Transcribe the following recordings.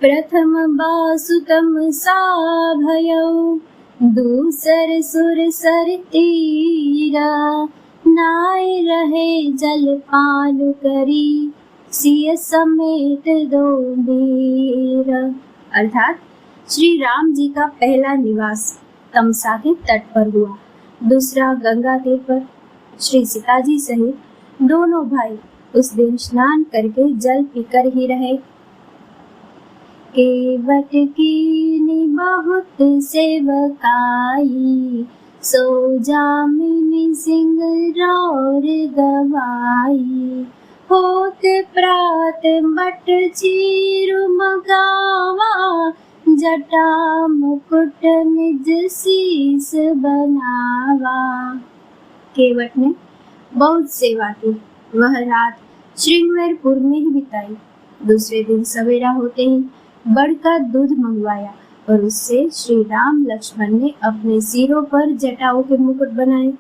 प्रथम बासुतम सा भयौ दूसर सुर सर तीरा नाय रहे जल पान करी सिय समेत दो बीरा। अर्थात श्री राम जी का पहला निवास तमसा के तट पर हुआ, दूसरा गंगा तीर पर। श्री सीता जी सहित दोनों भाई उस दिन स्नान करके जल पीकर ही रहे। केवट कीनी बहुत सेवकाई सो जामिनी सिंह रौर गवाई होते प्रात बट चीरु मगावा जटा मुकुट निज शीस बनावा। केवट ने बहुत सेवा की, वह रात श्रृंगवेरपुर में ही बिताई। दूसरे दिन सवेरा होते ही बढ़कर दूध मंगवाया और उससे श्री राम लक्ष्मण ने अपने सिरों पर जटाओं के मुकुट बनाए।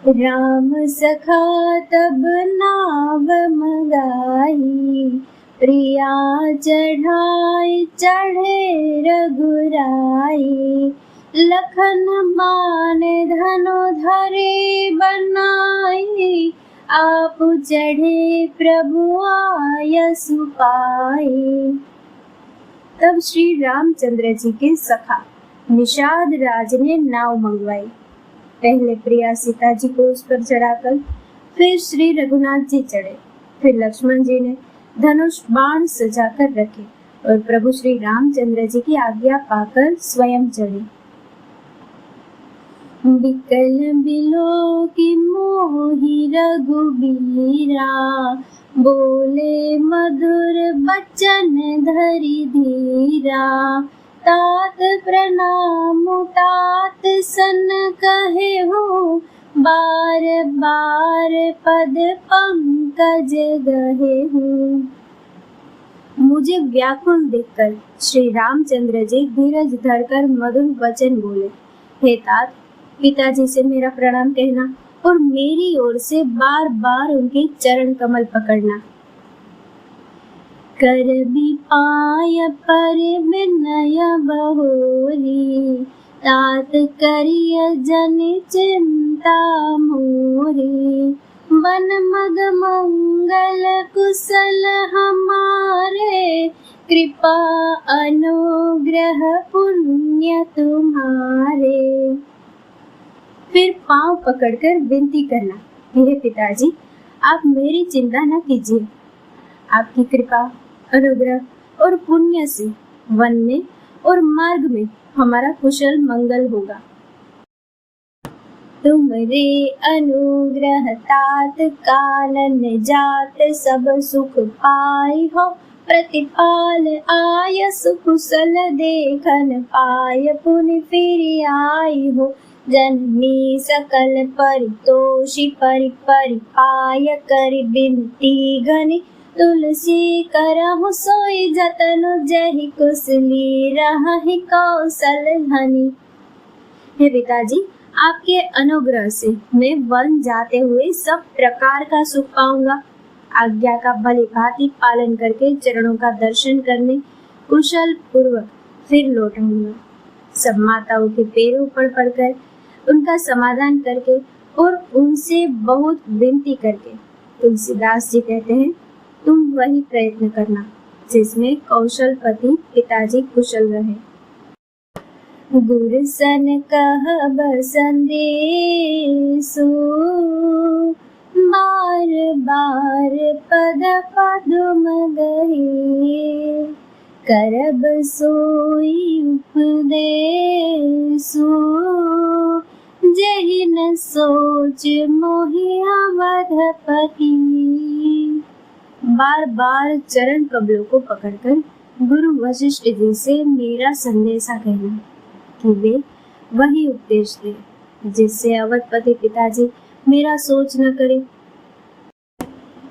राम सखा तब नाव मंगाई प्रिया चढ़ाई चढ़े रघुराई लखन बान धनु धरे बनाई आप चढ़े प्रभु आयसु पाए। तब श्री रामचंद्र जी के सखा निषाद राज ने नाव मंगवाई। पहले प्रिया सीता जी को उस पर चढ़ाकर फिर श्री रघुनाथ जी चढ़े, फिर लक्ष्मण जी ने धनुष बाण सजाकर रखे और प्रभु श्री रामचंद्र जी की आज्ञा पाकर स्वयं चढ़े। बिकल बिलो की मोहि रघुबीरा बोले मधुर बचन धरि धीरा तात प्रणाम तात सन कहे हो बार बार पद पंकज गहे हो। मुझे व्याकुल देखकर श्री रामचंद्र जी धीरज धरकर मधुर वचन बोले, हे तात पिताजी से मेरा प्रणाम कहना और मेरी ओर से बार बार उनके चरण कमल पकड़ना। कर भी पाय पर विनय बहोरी तात करिय जन चिंता मोरी बन मग मंगल कुशल हमारे कृपा अनुग्रह पुण्य तुम्हारे। फिर पांव पकड़कर विनती करना, हे पिताजी आप मेरी चिंता न कीजिए, आपकी कृपा अनुग्रह और पुण्य से वन में और मार्ग में हमारा कुशल मंगल होगा। तुमरे अनुग्रह तात कानन जात सब सुख पाई हो प्रतिपाल आयस कुशल देखन पाय पुनि फिर आई हो जननी सकल परितोषी परि परि पाय कर बिनती घनी तुलसी करहु सोई जतनु जहि कुशली रहहि कौशल धनी। हे पिताजी आपके अनुग्रह से मैं वन जाते हुए सब प्रकार का सुख पाऊंगा। आज्ञा का भली भांति पालन करके चरणों का दर्शन करने कुशल पूर्वक फिर लौटूंगा। सब माताओं के पैरों पर पड़कर उनका समाधान करके और उनसे बहुत विनती करके तुलसीदास जी कहते हैं, तुम वही प्रयत्न करना जिसमें कौशल पति पिताजी कुशल रहे। गुरु सन कहब संदेशु बार बार पद पदुम गहे करब सोई उपदेशु जहि न सोच मोहि अवधपति। बार बार चरण कमलों को पकड़कर गुरु वशिष्ठ जी से मेरा संदेशा कहना कि वे वही उपदेश दे जिससे अवधपति पिताजी मेरा सोच न करे।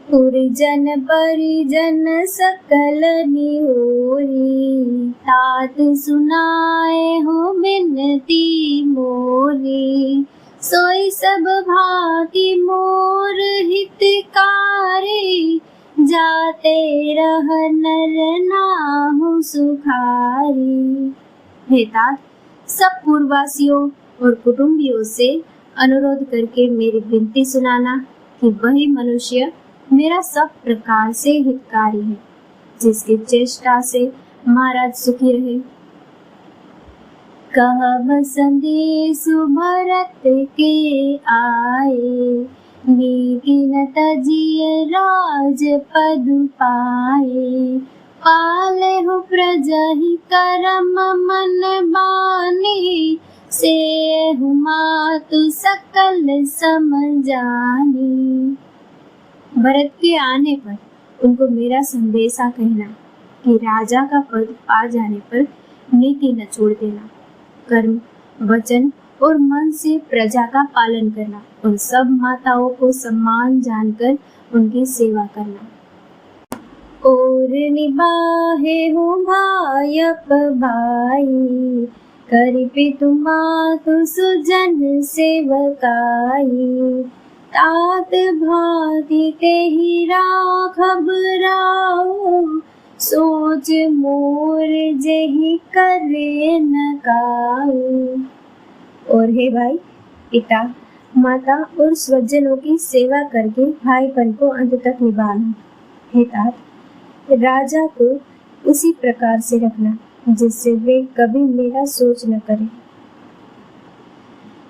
पुरजन परिजन सकल निहोरी तात सुनाए हो बिनती मोरी सोई सब भांति मोर हितकारी जाते रह नर नाहु सुखारी। हे तात, सब पूर्ववासियों और कुटुंबियों से अनुरोध करके मेरी विनती सुनाना कि वही मनुष्य मेरा सब प्रकार से हितकारी है, जिसकी चेष्टा से महाराज सुखी रहे। कहब संदेश भरत के आए, नीति न तजिय राज पद पाए। पाले हो प्रजा ही करम मन बानी, से मातु सकल समझानी। भरत के आने पर उनको मेरा संदेशा कहना कि राजा का पद पा जाने पर नीति न छोड़ देना, कर्म, वचन और मन से प्रजा का पालन करना और सब माताओं को सम्मान जानकर उनकी सेवा करना। और निभाहे हो भायप भाई, करि पितु मातु सुजन सेवकाई। तात भांति तेहि राखब राउ, सोच मोर जेहि करे न काऊ। और हे भाई, पिता, माता और स्वजनों की सेवा करके भाईपन को अंत तक निभाना। हे तात, राजा को उसी प्रकार से रखना जिससे वे कभी मेरा सोच न करें।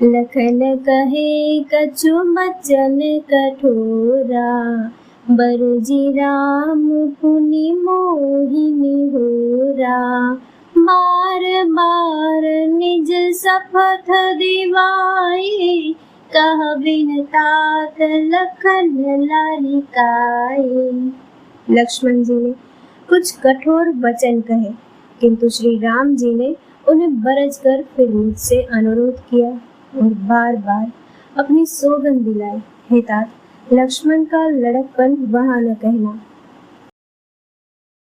लखन कहे कछु बचन कठोरा, बरजी राम पुनि मोहिनी होरा। बार बार निज शपथ दिवाई, कह बिन तात लखन लालिकाई। लक्ष्मण जी ने कुछ कठोर वचन कहे, किंतु श्री राम जी ने उन्हें बरज कर फिर मुझसे अनुरोध किया और बार बार अपनी सौगंध दिलाई। हे तात, लक्ष्मण का लड़कपन वहाँ न कहना।